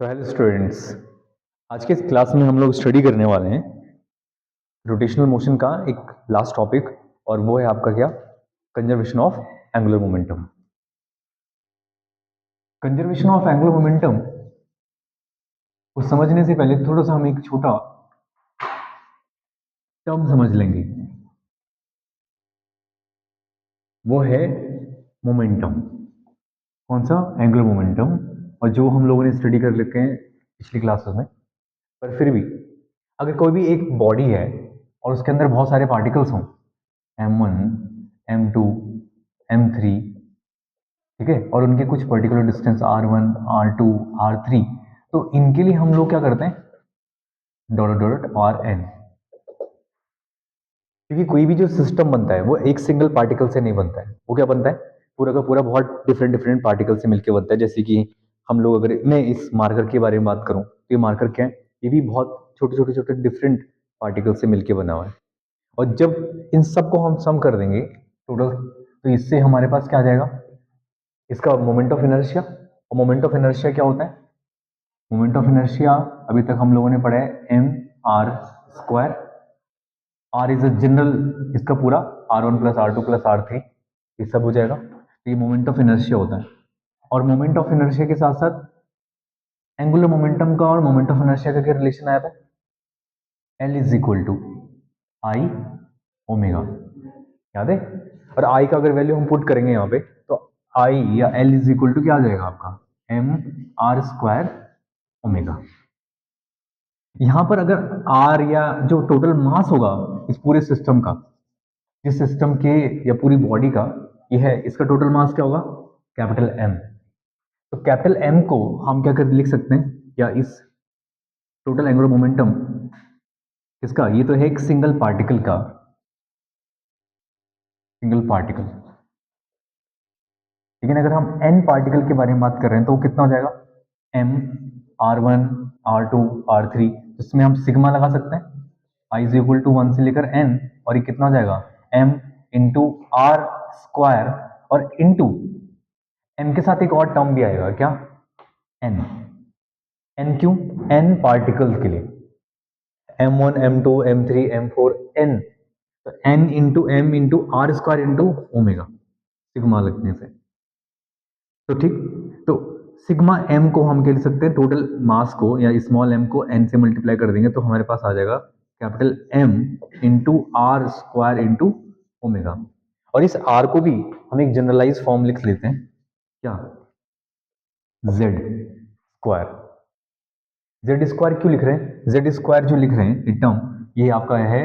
तो hello students, आज के इस क्लास में हम लोग स्टडी करने वाले हैं रोटेशनल मोशन का एक लास्ट टॉपिक, और वो है आपका क्या? Conservation of angular momentum. Conservation of angular momentum को समझने से पहले थोड़ा सा हम एक छोटा टर्म समझ लेंगे, वो है मोमेंटम। कौन सा? Angular momentum. और जो हम लोगों ने स्टडी कर रखे हैं पिछली क्लासेस में, पर फिर भी अगर कोई भी एक बॉडी है और उसके अंदर बहुत सारे पार्टिकल्स हों, M1, M2, M3, ठीक है, और उनके कुछ particular distance R1, R2, R3, तो इनके लिए हम लोग क्या करते हैं? Dot dot Rn। क्योंकि कोई भी जो सिस्टम बनता है वो एक सिंगल पार्टिकल से नहीं बनता है। वो क्या बनता है? पूरा का पूरा बहुत डिफरेंट डिफरेंट पार्टिकल से मिलकर बनता है। जैसे कि हम लोग, अगर मैं इस मार्कर के बारे में बात करूं तो ये मार्कर क्या है? ये भी बहुत छोटे छोटे छोटे डिफरेंट पार्टिकल से मिलकर बना हुआ है। और जब इन सबको हम सम कर देंगे टोटल, तो इससे हमारे पास क्या आ जाएगा? इसका मोमेंट ऑफ इनर्शिया। और मोमेंट ऑफ इनर्शिया क्या होता है? मोमेंट ऑफ इनर्शिया अभी तक हम लोगों ने पढ़ा है mr²। Are is a general, इसका पूरा R1 plus R2 plus R3, ये सब हो जाएगा। तो ये मोमेंट ऑफ इनर्शिया होता है। और मोमेंट ऑफ इनर्शिया के साथ साथ एंगुलर मोमेंटम का और मोमेंट ऑफ इनर्शिया का क्या रिलेशन आया था? L is equal to I omega, याद है? और आई का अगर वैल्यू हम पुट करेंगे यहाँ पे, तो आई या L इज इक्वल टू क्या आ जाएगा आपका? mr² omega. यहां पर अगर R या जो टोटल मास होगा इस पूरे सिस्टम का, जिस सिस्टम के या पूरी बॉडी का ये है, इसका टोटल मास क्या होगा? Capital M। तो कैपिटल M को हम क्या कर लिख सकते हैं, या इस टोटल एंगुलर मोमेंटम इसका, ये तो है एक सिंगल पार्टिकल का, सिंगल पार्टिकल। लेकिन अगर हम n पार्टिकल के बारे में बात कर रहे हैं तो वो कितना हो जाएगा? m r1 r2 r3, इसमें हम सिग्मा लगा सकते हैं, i इज इक्वल टू 1 से लेकर n, और ये कितना हो जाएगा? m इंटू r², और इंटू m के साथ एक और टर्म भी आएगा, क्या? n। n क्यों? n पार्टिकल के लिए, m1 m2 m3 m4 n, तो n into m into r² into omega, sigma लगने से। तो ठीक, तो सिग्मा m को हम कह सकते हैं टोटल मास को, या स्मॉल m को n से मल्टीप्लाई कर देंगे तो हमारे पास आ जाएगा capital M into r² into omega. और इस r को भी हम एक जनरलाइज फॉर्म लिख लेते हैं, क्या? z²। z² क्यों लिख रहे हैं? z² जो लिख रहे हैं ये टर्म, ये आपका है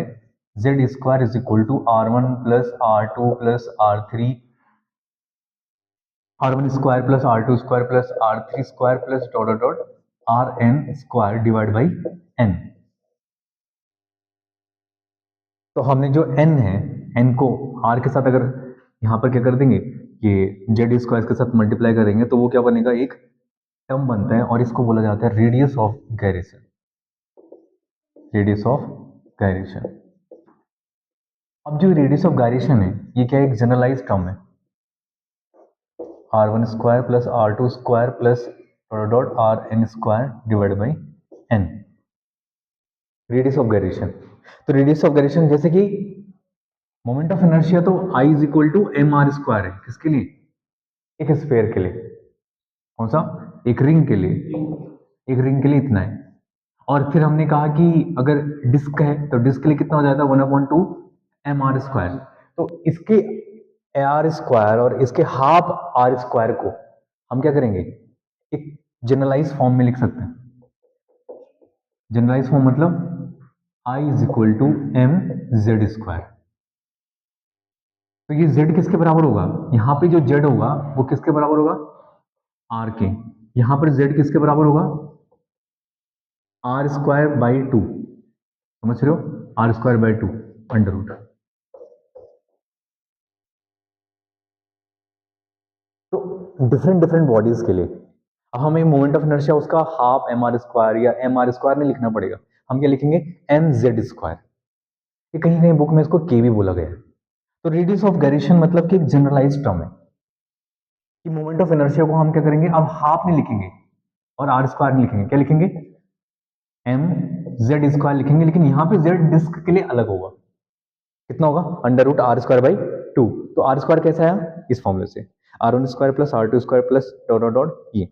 z² is equal to R1 plus R2 plus R3, R1² plus R2² plus R3² plus dot dot dot Rn² divide by n। तो हमने जो n है, n को r के साथ अगर यहां पर क्या कर देंगे, ये z² के साथ मल्टीप्लाई करेंगे तो वो क्या बनेगा? एक टर्म बनता है, और इसको बोला जाता है radius of gyration. Radius of gyration. अब जो रेडियस ऑफ गायरेशन है, ये क्या है? एक जनरलाइज टर्म है, R1² plus R2² plus dot dot Rn² divide by n, radius of gyration. तो रेडियस ऑफ गायरेशन, जैसे कि मोमेंट ऑफ इनर्शिया तो I is equal to mr² है, किसके लिए? एक स्फीयर के लिए। कौन सा? एक रिंग के लिए। एक रिंग के लिए इतना है। और फिर हमने कहा कि अगर डिस्क है तो डिस्क के लिए कितना हो जाता है? 1/2 mr²। तो इसके r² और इसके हाफ r² को हम क्या करेंगे? एक जनरलाइज फॉर्म में लिख सकते हैं। जनरलाइज फॉर्म मतलब I is equal to mz²। तो ये z किसके बराबर होगा? यहां पे जो z होगा वो किसके बराबर होगा? r के। यहां पर z किसके बराबर होगा? r²/2, समझ रहे हो? r²/2 under root. तो डिफरेंट डिफरेंट बॉडीज के लिए अब हमें मोमेंट ऑफ इनर्शिया उसका हाफ mr² या mr² नहीं लिखना पड़ेगा, हम क्या लिखेंगे? mz²। ये कहीं कहीं बुक में इसको k भी बोला गया है। तो रेडियस ऑफ गायरेशन मतलब कि एक जनरलाइज टर्म है कि मोमेंट ऑफ इनर्शिया को हम क्या करेंगे? अब हाफ नहीं लिखेंगे, और आर स्क्वायर नहीं लिखेंगे, क्या लिखेंगे, एम जेड स्क्वायर लिखेंगे, लेकिन यहाँ पे जेड डिस्क के लिए अलग होगा, कितना होगा, under root r square by 2। तो आर स्क्वायर कैसा आया, इस फॉर्मूले से, r one square plus r two square plus dot dot dot ये।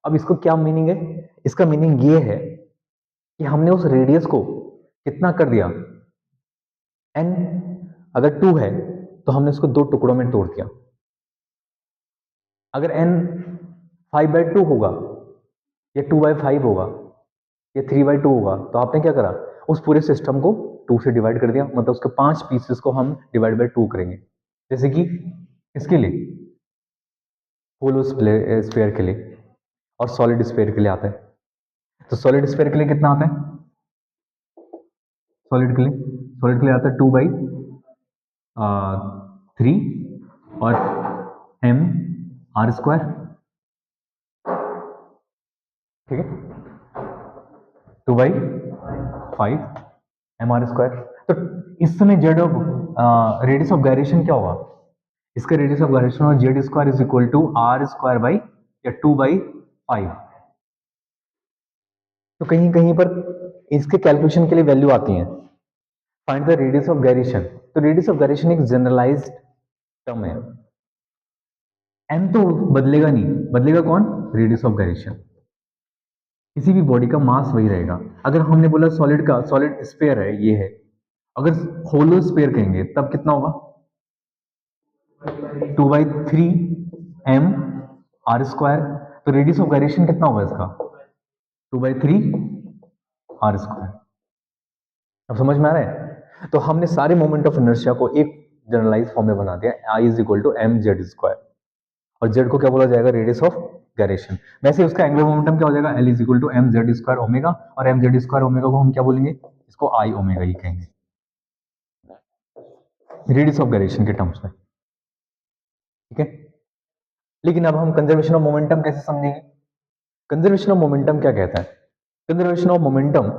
अब इसको क्या मीनिंग है, इसका मीनिंग ये है कि हमने उस रेडियस को कितना कर दिया, एन अगर 2 है तो हमने उसको दो टुकड़ों में तोड़ दिया। अगर एन 5/2 होगा या 2/5 होगा या 3/2 होगा, तो आपने क्या करा, उस पूरे सिस्टम को 2 से डिवाइड कर दिया, मतलब उसके 5 पीसेस को हम डिवाइड बाय 2 करेंगे। जैसे कि इसके लिए होलो स्फीयर के लिए और सॉलिड स्फीयर के लिए आता है। तो सॉलिड स्फीयर के लिए कितना आता है, सॉलिड के लिए आता है 2/3 और एम आर स्क्वायर, ठीक है, 2/5 एम आर स्क्वायर। तो इस समय z of radius of gyration क्या होगा, इसका रेडियस ऑफ गायरेशन और z square is equal to r square by या 2/5। तो कहीं कहीं पर इसके कैलकुलेशन के लिए वैल्यू आती है, find the radius of gyration. तो रेडियस ऑफ गायरेशन एक जनरलाइज्ड टर्म है, एम तो बदलेगा नहीं, बदलेगा कौन, रेडियस ऑफ गायरेशन। किसी भी बॉडी का मास वही रहेगा। अगर हमने बोला सॉलिड का, सॉलिड स्फीयर है ये है, अगर होलो स्फीयर कहेंगे तब कितना होगा, 2/3 एम आर स्क्वायर। तो रेडियस ऑफ गायरेशन कितना होगा इसका, 2/3 आर स्क्वायर। अब समझ में आ रहा है। तो हमने सारे मोमेंट ऑफ इनर्शिया को एक जनरलाइज फॉर्म में बना दिया, I is equal to M Z square, और जेड को क्या बोला जाएगा, रेडियस ऑफ गायरेशन। वैसे उसका एंगुलर मोमेंटम क्या हो जाएगा, L is equal to M Z square omega, और एम जेड स्क्वायर ओमेगा को हम क्या बोलेंगे, इसको आई ओमेगा ही कहेंगे रेडियस ऑफ गायरेशन के टर्म्स में, ठीक है। लेकिन अब हम कंजर्वेशन ऑफ मोमेंटम कैसे समझेंगे, कंजर्वेशन ऑफ मोमेंटम क्या कहता है, कंजर्वेशन ऑफ मोमेंटम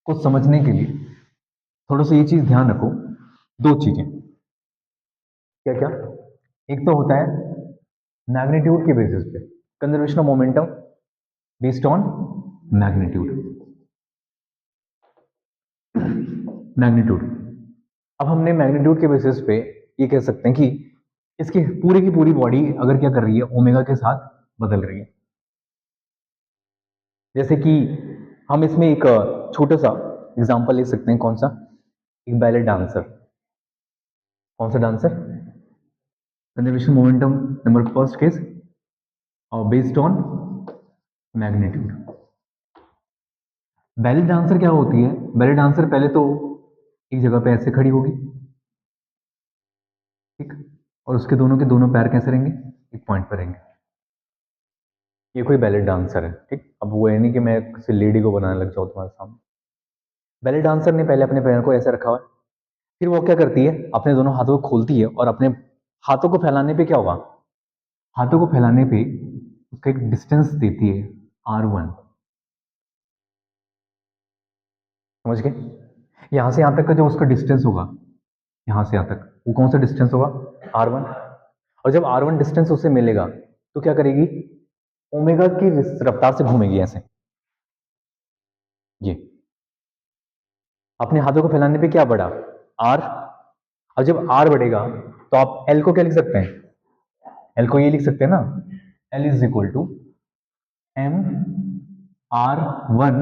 को समझने के लिए थोड़ा सा ये चीज ध्यान रखो, दो चीजें, क्या क्या, एक तो होता है मैग्नीट्यूड के बेसिस पे, conservation of momentum based on magnitude, magnitude. अब हमने मैग्नीट्यूड के बेसिस पे ये कह सकते हैं कि इसकी पूरी की पूरी बॉडी अगर क्या कर रही है, ओमेगा के साथ बदल रही है। जैसे कि हम इसमें एक छोटा सा एग्जांपल ले सकते हैं, कौन सा, एक बैले डांसर, कौन सा dancer, conservation momentum number first case और based on magnitude. Ballet dancer क्या होती है, बैले डांसर पहले तो एक जगह पे ऐसे खड़ी होगी, ठीक, और उसके दोनों के दोनों पैर कैसे रहेंगे, एक पॉइंट पर रहेंगे, ये कोई बैले डांसर है, ठीक। अब वो है नहीं कि मैं किसी लेडी को बनाने लग जाऊँ तुम्हारे सामने। बैले डांसर ने पहले अपने पैर को ऐसे रखा हुआ है, फिर वो क्या करती है, अपने दोनों हाथों को खोलती है और अपने हाथों को फैलाने पे क्या होगा, हाथों को फैलाने पे उसका एक डिस्टेंस देती है R1, समझ गए। यहां से यहां तक का जो उसका डिस्टेंस होगा, यहां से यहां तक वो कौन सा डिस्टेंस होगा, R1। और जब R1 डिस्टेंस उसे मिलेगा तो क्या करेगी, ओमेगा की रफ्तार से घूमेगी ऐसे, ये अपने हाथों को फैलाने पे क्या बढ़ा, R। और जब R बढ़ेगा तो आप L को क्या लिख सकते हैं, L को ये लिख सकते हैं ना, L is equal to m R1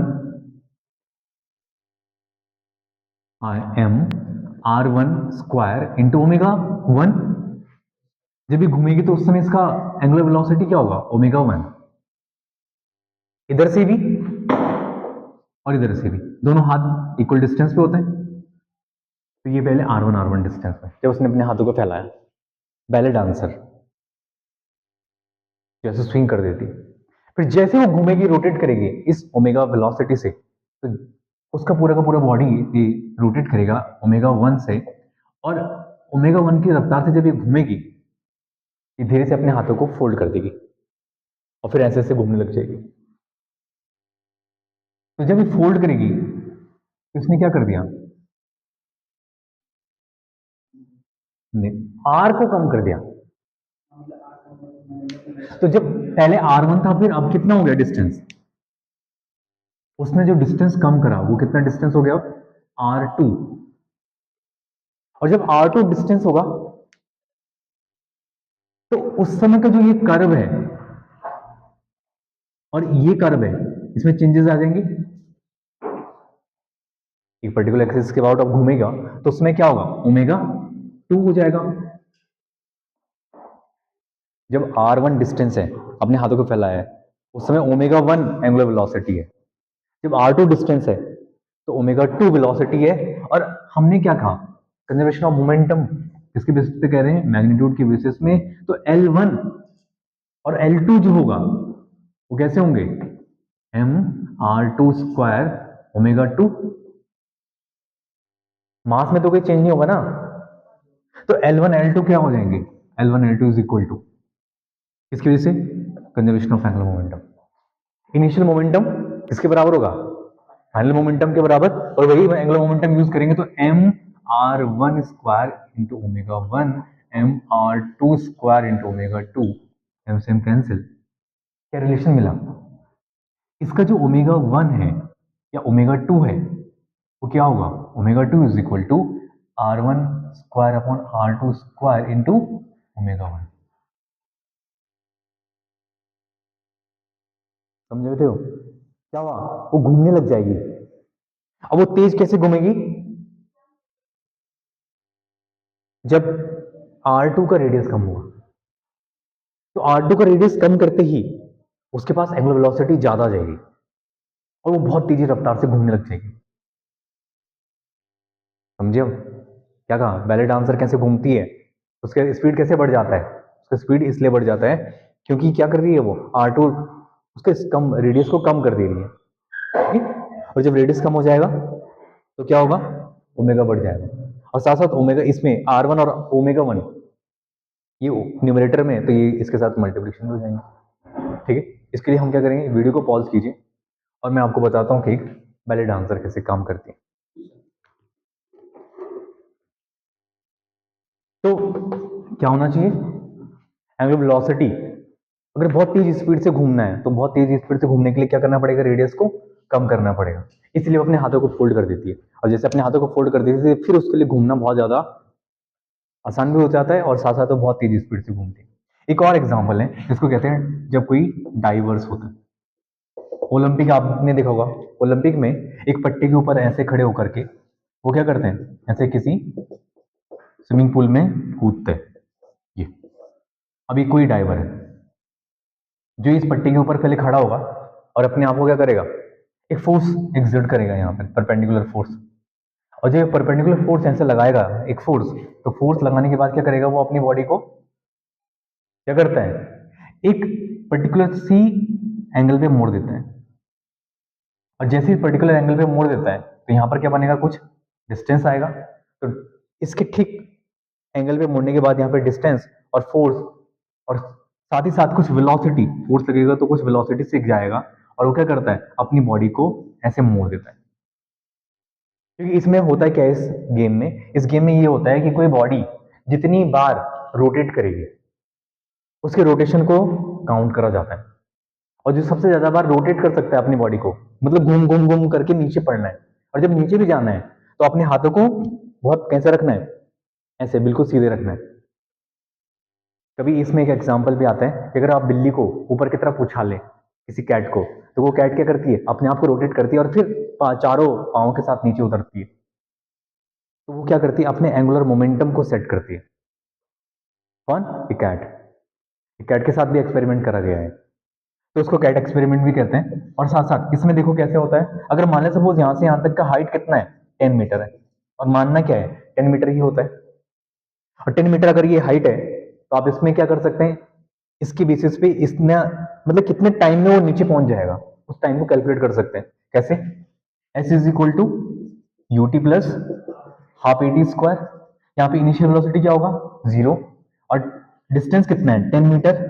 M R1 into omega 1। जब ये घूमेगी तो उस समय इसका एंगुलर वेलोसिटी क्या होगा, ओमेगा 1। इधर से भी और इधर से भी दोनों हाथ इक्वल डिस्टेंस पे होते हैं, तो ये पहले R1 डिस्टेंस में जब उसने अपने हाथों को फैलाया, बैले डांसर जैसे स्विंग कर देती, फिर जैसे वो घूमेगी, रोटेट करेगी इस ओमेगा वेलोसिटी से, तो उसका पूरा का पूरा बॉडी रोटेट करेगा ओमेगा 1 से, और ओमेगा 1 की रफ्तार से जब ये घूमेगी, ये धीरे से अपने हाथों को फोल्ड कर देगी और फिर ऐसे ऐसे घूमने लग जाएगी। तो जब ये फोल्ड करेगी तो इसने क्या कर दिया, ने आर को कम कर दिया। तो जब पहले R1 था, फिर अब कितना हो गया डिस्टेंस, उसने जो डिस्टेंस कम करा वो कितना डिस्टेंस हो गया, R2। और जब R2 डिस्टेंस होगा तो उस समय का जो ये कर्व है और ये कर्व है, इसमें चेंजेस आ जाएंगे। एक पर्टिकुलर एक्सिस के अबाउट अब घूमेगा तो उसमें क्या होगा, ओमेगा 2 हो जाएगा। जब R1 डिस्टेंस है, अपने हाथों को फैलाया है, उस समय ओमेगा 1 एंगुलर वेलोसिटी है। जब R2 डिस्टेंस है तो ओमेगा 2 वेलोसिटी है। और हमने क्या कहा, कंजर्वेशन ऑफ मोमेंटम किसके बेसिस पे कह रहे हैं, मैग्नीट्यूड के बेसिस में। तो L1 और L2 जो होगा वो कैसे होंगे, m r two square omega 2। Mass में तो कोई चेंज नहीं होगा ना, तो L1 L2 क्या हो जाएंगे, L1 L2 is equal to किसकी वजह से, conservation of angular momentum. Initial momentum किसके बराबर होगा, फाइनल मोमेंटम के बराबर। और वही एंगुलर मोमेंटम यूज करेंगे तो m r one square into omega 1 m r two square into omega 2, m से एम कैंसिल। क्या रिलेशन मिला, इसका जो ओमेगा 1 है या ओमेगा 2 है वो क्या होगा, omega 2 is equal to R1 square upon R2 square into omega 1। समझ रहे हो क्या हुआ, वो घूमने लग जाएगी। अब वो तेज कैसे घूमेगी, जब R2 का रेडियस कम होगा। तो R2 का रेडियस कम करते ही उसके पास एंगुलर वेलोसिटी ज्यादा आ जाएगी और वो बहुत तेजी रफ्तार से घूमने लग जाएगी। समझे हो क्या कहा, बैले डांसर कैसे घूमती है, उसका स्पीड कैसे बढ़ जाता है, उसका स्पीड इसलिए बढ़ जाता है क्योंकि क्या कर रही है वो, R2 उसके कम रेडियस को कम कर दे रही है, ठीक। और जब रेडियस कम हो जाएगा तो क्या होगा, ओमेगा बढ़ जाएगा। और साथ साथ ओमेगा इसमें R1 और ओमेगा 1 ये न्यूमरेटर में है, तो ये इसके साथ मल्टीप्लिकेशन हो जाएंगे, ठीक है। इसके लिए हम क्या करेंगे, वीडियो को पॉज कीजिए और मैं आपको बताता हूँ कि बैले डांसर कैसे काम करती है। तो क्या होना चाहिए, एंगुलर वेलोसिटी अगर बहुत तेज स्पीड से घूमना है तो बहुत तेज स्पीड से घूमने के लिए क्या करना पड़ेगा, रेडियस को कम करना पड़ेगा। इसलिए वो अपने हाथों को फोल्ड कर देती है, और जैसे अपने हाथों को फोल्ड कर देती है फिर उसके लिए घूमना बहुत ज्यादा आसान भी हो जाता है और साथ साथ वो बहुत तेज स्पीड से घूमती है। एक और एग्जाम्पल है जिसको कहते हैं जब कोई डाइवर्स होता है। ओलंपिक आपने देखा होगा, ओलंपिक में एक पट्टी के ऊपर ऐसे खड़े होकर के वो क्या करते हैं, ऐसे किसी स्विमिंग पूल में कूदते हैं। ये अभी कोई डाइवर है जो इस पट्टी के ऊपर पहले खड़ा होगा और अपने आप को क्या करेगा, एक फोर्स एक्सर्ट करेगा यहाँ पर, परपेंडिकुलर फोर्स। और जब परपेंडिकुलर फोर्स ऐसे लगाएगा एक फोर्स, तो फोर्स लगाने के बाद क्या करेगा, वो अपनी बॉडी को क्या करता है, एक पर्टिकुलर सी एंगल पे मोड़ देता है। और जैसे ही पर्टिकुलर एंगल पे मोड़ देता है तो यहाँ पर क्या बनेगा, कुछ डिस्टेंस आएगा। तो इसके ठीक एंगल पे मोड़ने के बाद यहाँ पे डिस्टेंस और फोर्स और साथ ही साथ कुछ वेलोसिटी, फोर्स लगेगा तो कुछ वेलोसिटी सीख जाएगा और वो क्या करता है, अपनी बॉडी को ऐसे मोड़ देता है। क्योंकि इसमें होता है क्या, इस गेम में ये होता है कि कोई बॉडी जितनी बार रोटेट करेगी उसके रोटेशन को काउंट करा जाता है। और जो सबसे ज्यादा बार रोटेट कर सकता है अपनी बॉडी को, मतलब घूम घूम घूम करके नीचे पड़ना है। और जब नीचे भी जाना है तो अपने हाथों को बहुत कैसे रखना है, ऐसे बिल्कुल सीधे रखना है। कभी इसमें एक एग्जांपल भी आता है कि अगर आप बिल्ली को ऊपर की तरफ उछालें किसी कैट को, तो वो कैट क्या करती है, अपने आप को रोटेट करती है और फिर चारों पाँव के साथ नीचे उतरती है। तो वो क्या करती है, अपने एंगुलर मोमेंटम को सेट करती है। कौन, ये कैट। कैट के साथ भी एक्सपेरिमेंट करा गया है, तो उसको कैट एक्सपेरिमेंट भी कहते हैं। और साथ साथ इसमें देखो कैसे होता है, अगर मान लें सपोज यहाँ से यहाँ तक का हाइट कितना है, 10 मीटर है, और मानना क्या है, 10 मीटर ही होता है। और 10 मीटर अगर ये हाइट है तो आप इसमें क्या कर सकते हैं, इसकी बेसिस पे इसने मतलब कितने टाइम में वो नीचे पहुंच जाएगा, उस टाइम को कैलकुलेट कर सकते हैं। कैसे, s is equal to u t plus half a t square. यहाँ पे इनिशियल वेलोसिटी क्या होगा, 0, और डिस्टेंस कितना है, 10 मीटर,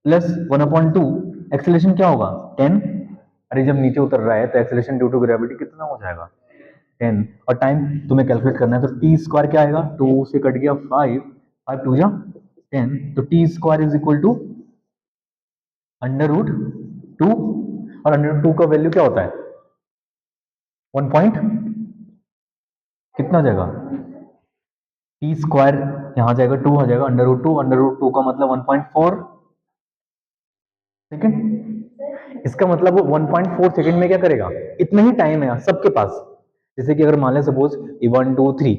प्लस 1/2, एक्सेलेरेशन क्या होगा, 10। अरे जब नीचे उतर रहा है तो एक्सेलेरेशन ड्यू टू ग्रेविटी कितना हो जाएगा, 10। और टाइम तुम्हें कैलकुलेट करना है तो टी स्क्वायर क्या आएगा, 2 से कट गया 5, 5 2 जा 10, तो t square is equal to under root 2, और अंडर रूट 2 का वैल्यू क्या होता है 1 पॉइंट कितना हो जाएगा टी स्क्वायर, यहां जाएगा 2 हो जाएगा अंडर रूट 2 का मतलब 1.4 सेकेंड। इसका मतलब वो 1.4 सेकेंड में क्या करेगा, इतना ही टाइम है सबके पास। जैसे कि अगर मान लें सपोज 1 2 3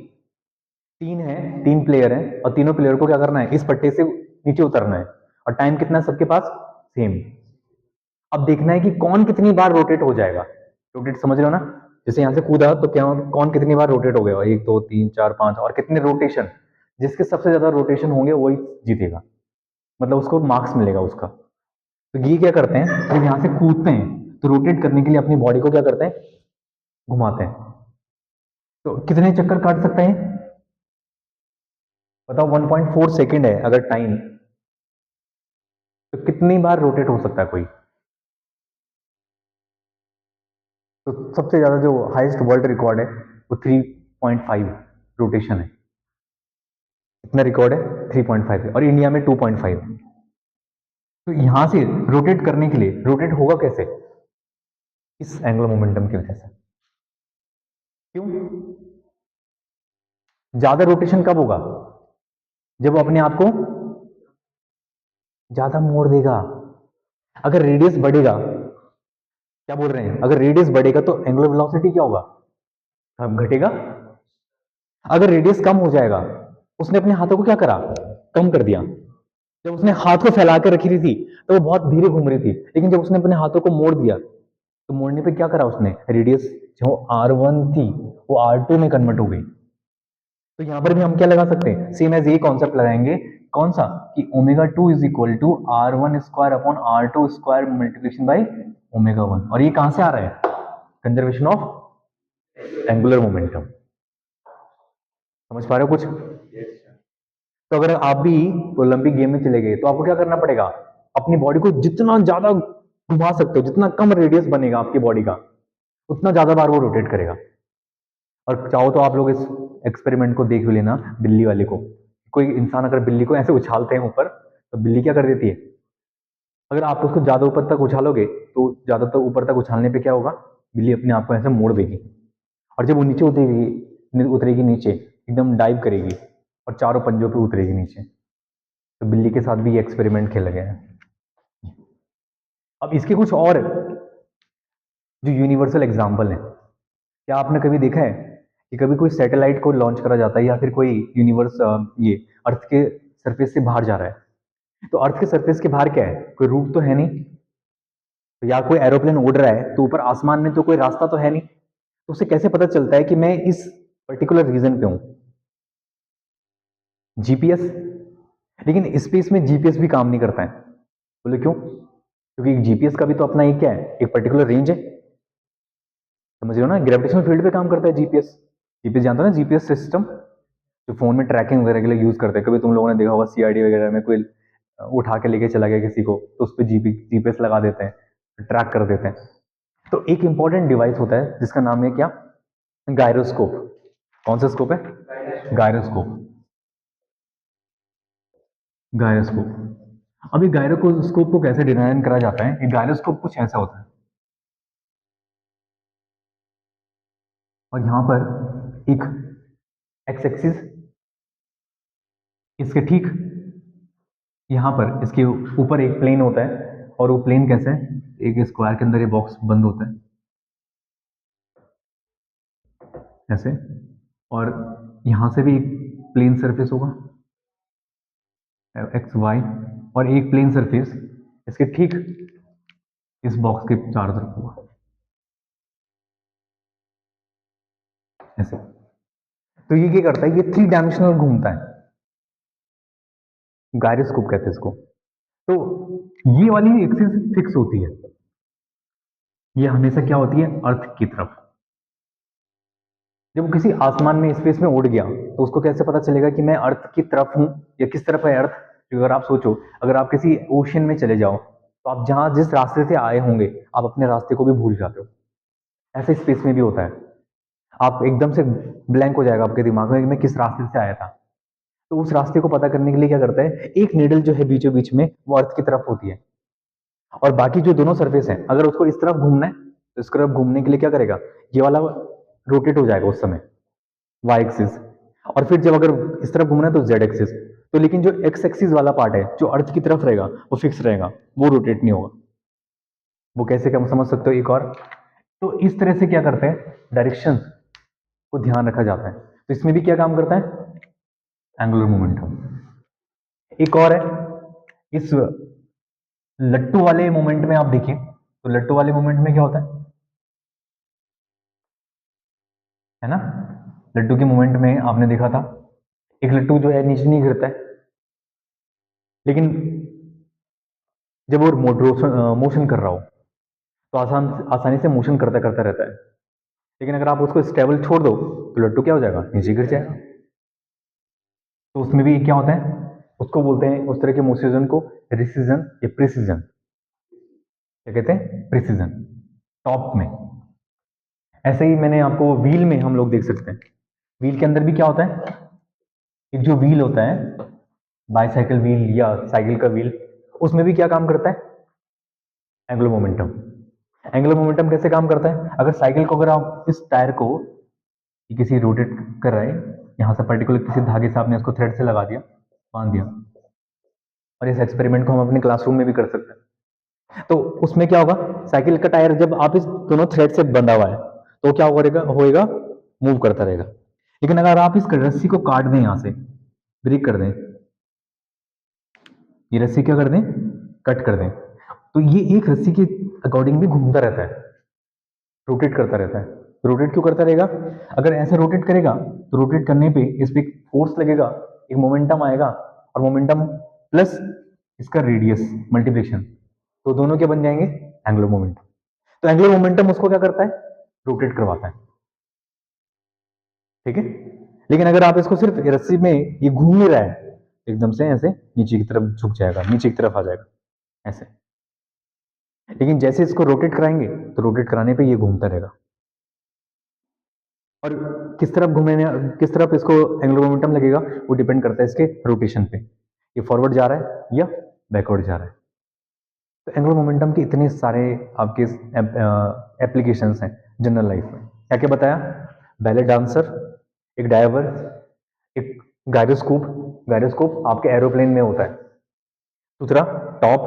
तीन है, 3 प्लेयर हैं और तीनों प्लेयर को क्या करना है इस पट्टे से नीचे उतरना है, और टाइम कितना है सबके पास सेम। अब देखना है कि कौन कितनी बार रोटेट हो जाएगा। रोटेट समझ रहे हो ना, जैसे यहां से कूदा तो क्या कौन कितनी बार रोटेट हो गया, 1 2 3 4 5, और कितने रोटेशन, जिसके सबसे ज्यादा रोटेशन होंगे वही जीतेगा, मतलब उसको मार्क्स मिलेगा उसका। तो ये क्या करते हैं, जब यहाँ से कूदते हैं तो रोटेट करने के लिए अपनी बॉडी को क्या करते हैं घुमाते हैं। तो कितने चक्कर काट सकते हैं बताओ, 1.4 सेकेंड है अगर टाइम, तो कितनी बार रोटेट हो सकता है कोई। तो सबसे ज्यादा जो हाईएस्ट वर्ल्ड रिकॉर्ड है वो 3.5 रोटेशन है। कितना रिकॉर्ड है 3.5 है, और इंडिया में 2.5। तो यहां से रोटेट करने के लिए रोटेट होगा कैसे, इस एंगुलर मोमेंटम की वजह से। क्यों, ज्यादा रोटेशन कब होगा, जब वो अपने आप को ज्यादा मोड़ देगा। अगर रेडियस बढ़ेगा, क्या बोल रहे हैं, अगर रेडियस बढ़ेगा तो एंगुलर वेलोसिटी क्या होगा, अब घटेगा। अगर रेडियस कम हो जाएगा, उसने अपने हाथों को क्या करा, कम कर दिया। जब उसने हाथ को फैला के रखी थी तो वो बहुत धीरे घूम रही थी, लेकिन जब उसने अपने हाथों को मोड़ दिया तो मोड़ने पे क्या करा उसने, रेडियस जो R1 थी वो R2 में कन्वर्ट हो गई। तो यहां पर भी हम क्या लगा सकते हैं, सेम एज ये कॉन्सेप्ट लगाएंगे, कौन सा, कि omega 2 is equal to R1 square upon R2 square multiplication by omega 1। और ये कहां से आ रहा है, कंजर्वेशन ऑफ एंगुलर मोमेंटम। समझ पा रहे हो कुछ। तो अगर आप भी ओलंपिक गेम में चले गए तो आपको क्या करना पड़ेगा, अपनी बॉडी को जितना ज्यादा घुमा सकते हो, जितना कम रेडियस बनेगा आपकी बॉडी का उतना ज्यादा बार वो रोटेट करेगा। और चाहो तो आप लोग इस एक्सपेरिमेंट को देख भी लेना, बिल्ली वाले को। कोई इंसान अगर बिल्ली को ऐसे उछालते हैं ऊपर तो बिल्ली क्या कर देती है, अगर आप उसको ज्यादा ऊपर तक उछालोगे तो ज्यादा तक ऊपर तक उछालने पे क्या होगा, बिल्ली अपने आप को ऐसे मोड़ देगी, और जब वो नीचे उतरेगी उतरेगी नीचे एकदम डाइव करेगी और चारों पंजों पे उतरेगी नीचे। तो बिल्ली के साथ भी ये एक्सपेरिमेंट खेला गया है। अब इसके कुछ और जो यूनिवर्सल एग्जाम्पल है, क्या आपने कभी देखा है कि कभी कोई सैटेलाइट को लॉन्च करा जाता है या फिर कोई यूनिवर्स ये अर्थ के सरफेस से बाहर जा रहा है, तो अर्थ के सरफेस के बाहर क्या है, कोई रूट तो है नहीं, तो या कोई एरोप्लेन उड़ रहा है तो ऊपर आसमान में तो कोई रास्ता तो है नहीं, तो उसे कैसे पता चलता है कि मैं इस पर्टिकुलर रीजन पे हूं, जीपीएस। लेकिन स्पेस में जीपीएस भी काम नहीं करता है, बोले क्यों, क्योंकि जीपीएस का भी तो अपना एक क्या है, एक पर्टिकुलर रेंज है। समझ रहे हो ना, ग्रेविटेशनल फील्ड पे काम करता है जीपीएस। जीपीएस जानते हो ना, जीपीएस सिस्टम जो फोन में ट्रैकिंग वगैरह के लिए यूज करते हैं। कभी तुम लोगों ने देखा होगा सीआईडी वगैरह में कोई उठा के लेके चला गया किसी को, तो उस पर जीपीएस लगा देते हैं, ट्रैक कर देते हैं। तो एक इंपॉर्टेंट डिवाइस होता है जिसका नाम है क्या, गायरोस्कोप। कौन सा स्कोप है, गायरोस्कोप। गायरोस्कोप। अभी गायरोस्कोप को कैसे डिजाइन करा जाता है, ये गायरोस्कोप कुछ ऐसा होता है, और यहां पर एक एक्स एक्सिस, इसके ठीक यहां पर इसके ऊपर एक प्लेन होता है, और वो प्लेन कैसे है, एक स्क्वायर के अंदर ये बॉक्स बंद होता है ऐसे, और यहां से भी एक प्लेन सरफेस होगा एक्स वाई, और एक प्लेन सरफेस इसके ठीक इस बॉक्स के चारों तरफ होगा ऐसे। तो ये क्या करता है, ये 3 डायमेंशनल घूमता है, गायरोस्कोप कहते हैं इसको। तो ये वाली एक्सिस फिक्स होती है, ये हमेशा क्या होती है, अर्थ की तरफ। जब वो किसी आसमान में स्पेस में उड़ गया तो उसको कैसे पता चलेगा कि मैं अर्थ की तरफ हूं या किस तरफ है अर्थ। अगर आप सोचो, अगर आप किसी ओशन में चले जाओ तो आप जहां जिस रास्ते से आए होंगे आप अपने रास्ते को भी भूल जाते हो। ऐसे स्पेस में भी होता है, आप एकदम से ब्लैंक हो जाएगा आपके दिमाग में कि मैं किस रास्ते से आया था। तो उस रास्ते को पता करने के लिए क्या करता है, एक नीडल जो है बीचों बीच में वो अर्थ की तरफ होती है, और बाकी जो दोनों सरफेस हैं, अगर उसको इस तरफ घूमना है तो इस तरफ घूमने के लिए क्या करेगा, ये वाला रोटेट हो जाएगा उस समय वाई एक्सिस, और फिर जब अगर इस तरफ घूमना है तो जेड एक्सिस। तो लेकिन जो एक्स एक्सिस वाला पार्ट है जो अर्थ की तरफ रहेगा वो फिक्स रहेगा, वो रोटेट नहीं होगा। वो कैसे, क्या समझ सकते हो एक और। तो इस तरह से क्या करते हैं, डायरेक्शन को ध्यान रखा जाता है। तो इसमें भी क्या काम करता है, एंगुलर मोमेंटम। एक और है, इस लट्टू वाले मोमेंट में आप देखिए, तो लट्टू वाले मोमेंट में क्या होता है ना, लट्टू के मोमेंट में आपने देखा था एक लट्टू जो है नीचे नहीं गिरता है, लेकिन जब वो मोशन कर रहा हो तो आसानी से मोशन करता करता रहता है। लेकिन अगर आप उसको स्टेबल छोड़ दो तो लट्टू क्या हो जाएगा, नीचे गिर जाएगा। तो उसमें भी क्या होता है, उसको बोलते हैं, उस तरह के मोशन को रिसीजन या प्रिसीजन, क्या कहते हैं, प्रिसीजन, टॉप में। ऐसे ही मैंने आपको व्हील में हम लोग देख सकते हैं, व्हील के अंदर भी क्या होता है, एक जो व्हील होता है बाईसाइकिल व्हील या साइकिल का व्हील, उसमें भी क्या काम करता है, एंगुलर मोमेंटम। एंगुलर मोमेंटम कैसे काम करता है, अगर साइकिल को, अगर आप इस टायर को किसी रोटेट कर रहा है, यहाँ से पर्टिकुलर किसी धागे से आपने इसको थ्रेड से लगा दिया, बांध दिया, और इस एक्सपेरिमेंट को हम अपने क्लासरूम में भी कर सकते हैं। तो उसमें क्या होगा, साइकिल का टायर जब आप इस दोनों थ्रेड से बंधा हुआ है तो क्या होएगा, मूव करता रहेगा। लेकिन अगर आप इस रस्सी को काट दें, यहाँ से ब्रेक कर दें, ये रस्सी क्या कर दें, कट कर दें, तो ये एक रस्सी के अकॉर्डिंग भी घूमता रहता है, रोटेट करता रहता है। रोटेट क्यों करता रहेगा, अगर ऐसे रोटेट करेगा तो रोटेट करने पे इस पे फोर्स लगेगा, एक मोमेंटम आएगा, और मोमेंटम प्लस इसका रेडियस मल्टीप्लिकेशन, तो दोनों क्या बन जाएंगे, एंगुलर मोमेंटम। तो एंगुलर मोमेंटम उसको क्या करता है, रोटेट करवाता है, ठीक है। लेकिन अगर आप इसको सिर्फ रस्सी में ये घूम नहीं रहा है, एकदम से ऐसे नीचे की तरफ झुक जाएगा, नीचे की तरफ आ जाएगा ऐसे। लेकिन जैसे इसको रोटेट कराएंगे तो रोटेट कराने पे ये घूमता रहेगा। और किस तरफ घूमने, किस तरफ इसको एंगुलर मोमेंटम लगेगा, वो डिपेंड करता है इसके रोटेशन पे, ये फॉरवर्ड जा रहा है या बैकवर्ड जा रहा है। तो एंगुलर मोमेंटम के इतने सारे आपके एप्लीकेशंस हैं जनरल लाइफ में। क्या क्या बताया, बैले डांसर, एक डाइवर, एक गायरोस्कोप, गायरोस्कोप आपके एरोप्लेन में होता है, दूसरा टॉप,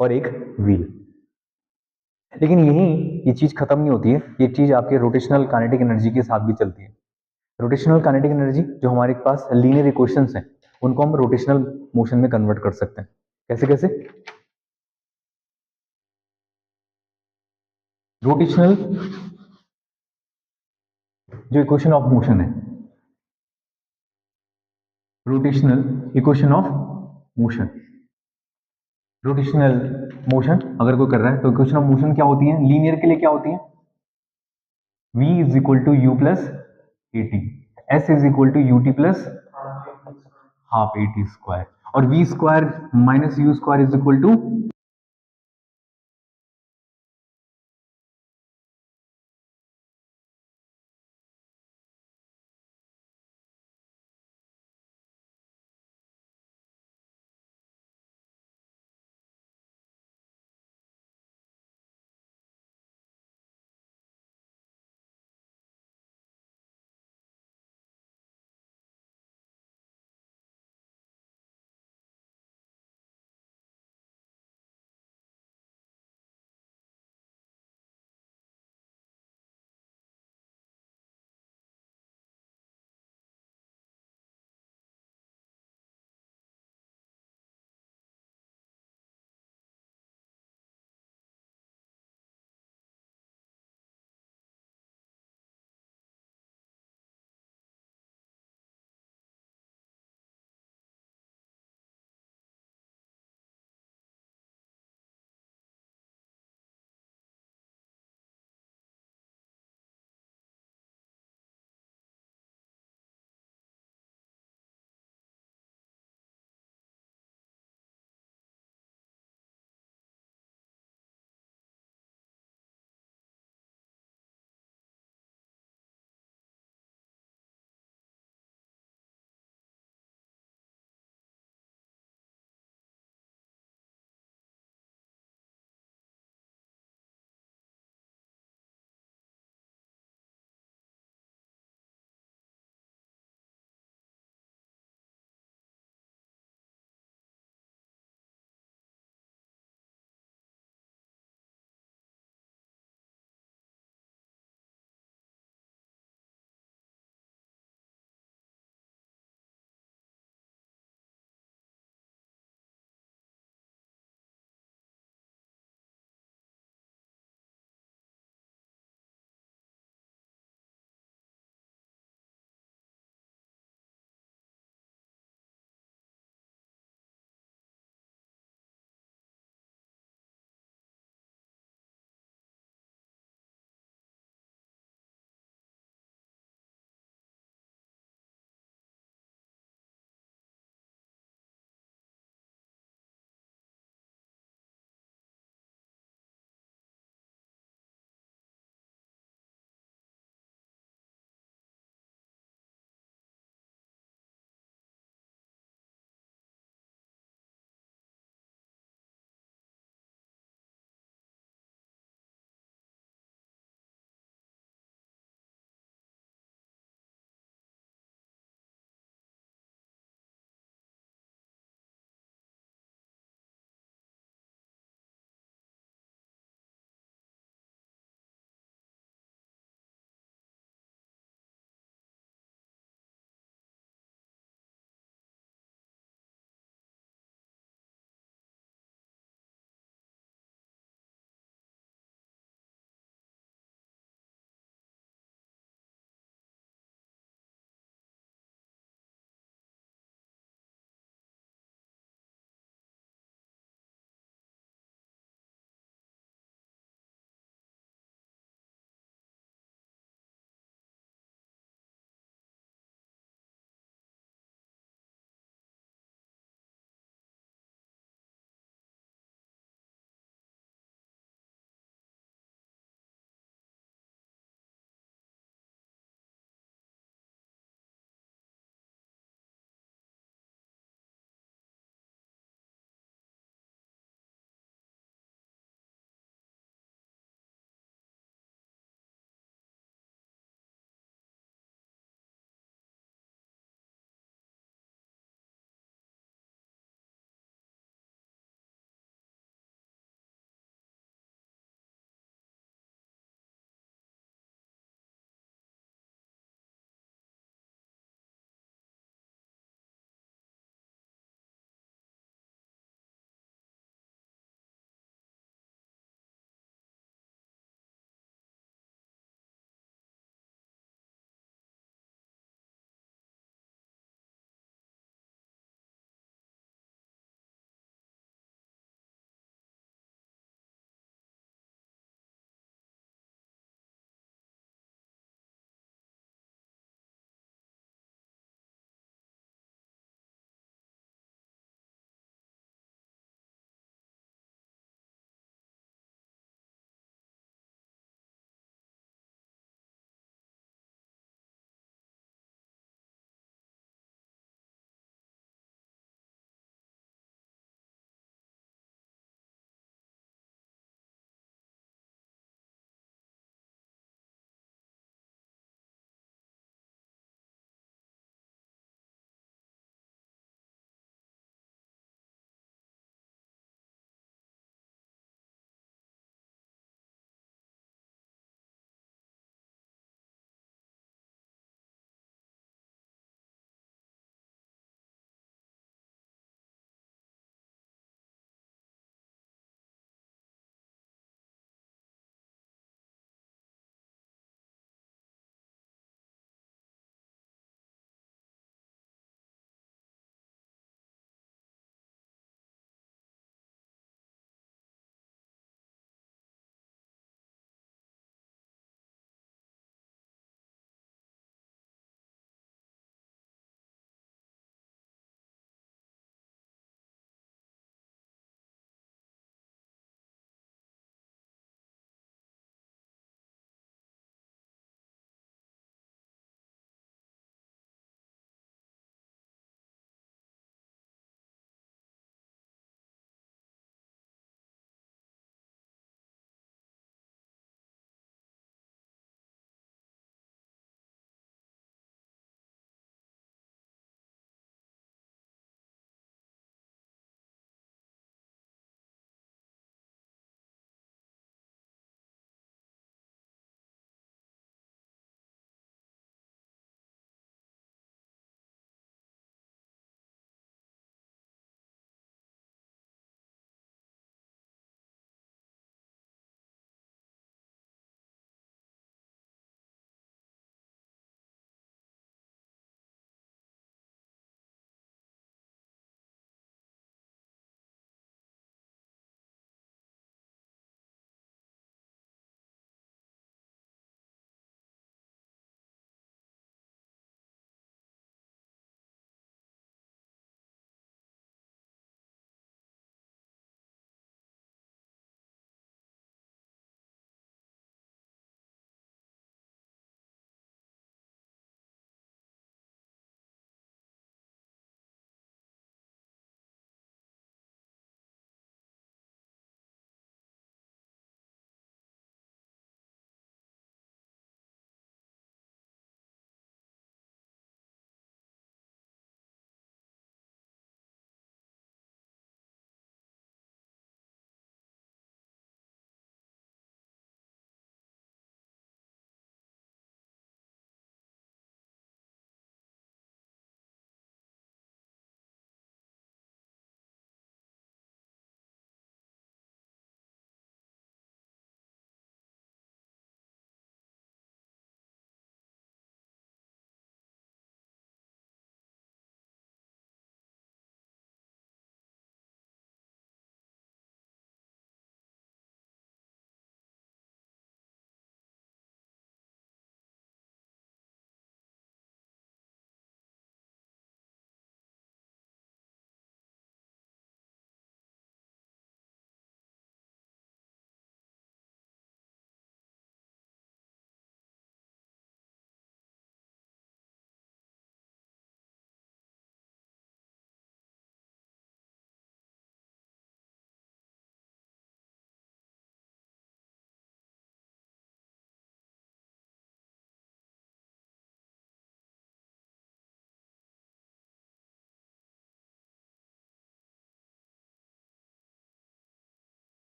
और एक व्हील। लेकिन यही ये चीज खत्म नहीं होती है, ये चीज आपके रोटेशनल काइनेटिक एनर्जी के साथ भी चलती है। रोटेशनल काइनेटिक एनर्जी जो हमारे पास लीनियर इक्वेशंस हैं उनको हम रोटेशनल मोशन में कन्वर्ट कर सकते हैं। कैसे कैसे, रोटेशनल जो इक्वेशन ऑफ मोशन है, rotational equation of motion, rotational motion अगर कोई कर रहा है तो इक्वेशन ऑफ मोशन क्या होती है, लीनियर के लिए क्या होती है, v is equal to u plus a t, s is equal to u t plus half a t square, और v square minus u square is equal to